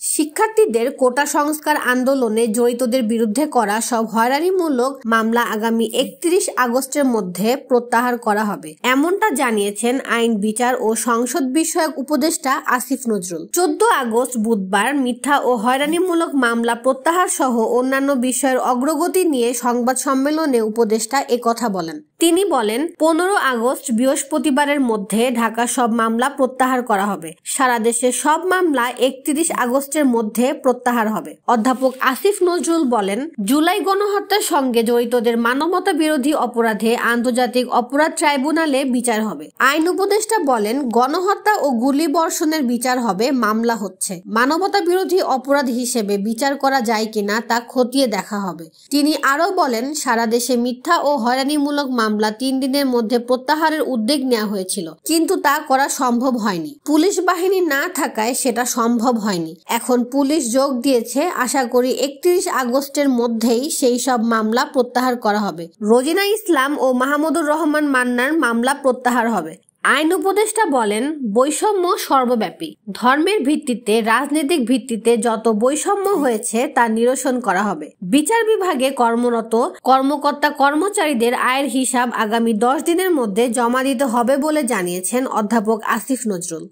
শিক্ষার্থীদের কোটা সংস্কার আন্দোলনে জড়িতদের বিরুদ্ধে করা সব হয়রানিমূলক মামলা আগামী ৩১ আগস্টের মধ্যে প্রত্যাহার করা হবে, এমনটা জানিয়েছেন আইন বিচার ও সংসদ বিষয়ক উপদেষ্টা আসিফ নজরুল। ১৪ আগস্ট বুধবার মিথ্যা ও হয়রানিমূলক মামলা প্রত্যাহার সহ অন্যান্য বিষয়ের অগ্রগতি নিয়ে সংবাদ সম্মেলনে উপদেষ্টা একথা বলেন। তিনি বলেন, ১৫ আগস্ট বৃহস্পতিবারের মধ্যে ঢাকা সব মামলা প্রত্যাহার করা হবে। সারা দেশে সব মামলা ৩১ আগস্টের মধ্যে প্রত্যাহার হবে। অধ্যাপক আসিফ নজরুল বলেন, জুলাই গণহত্যার সঙ্গে জড়িতদের মানবতা বিরোধী অপরাধে আন্তর্জাতিক অপরাধ ট্রাইব্যুনালে বিচার হবে। আইন উপদেষ্টা বলেন, গণহত্যা ও গুলিবর্ষণের বিচার হবে, মামলা হচ্ছে। মানবতা বিরোধী অপরাধ হিসেবে বিচার করা যায় কিনা তা খতিয়ে দেখা হবে। তিনি আরো বলেন, সারা দেশে মিথ্যা ও হয়রানিমূলক মামলা ৩ দিনের মধ্যে প্রত্যাহারের উদ্যোগ নেওয়া হয়েছিল, কিন্তু তা করা সম্ভব হয়নি। পুলিশ বাহিনী না থাকায় সেটা সম্ভব হয়নি। এখন পুলিশ যোগ দিয়েছে। আশা করি ৩১ আগস্টের মধ্যেই সেই সব মামলা প্রত্যাহার করা হবে। রোজিনা ইসলাম ও মাহমুদুর রহমান মান্নার মামলা প্রত্যাহার হবে। আইন উপদেষ্টা বলেন, বৈষম্য সর্বব্যাপী। ধর্মের ভিত্তিতে, রাজনৈতিক ভিত্তিতে যত বৈষম্য হয়েছে তা নিরসন করা হবে। বিচার বিভাগে কর্মরত কর্মকর্তা কর্মচারীদের আয়ের হিসাব আগামী ১০ দিনের মধ্যে জমা দিতে হবে বলে জানিয়েছেন অধ্যাপক আসিফ নজরুল।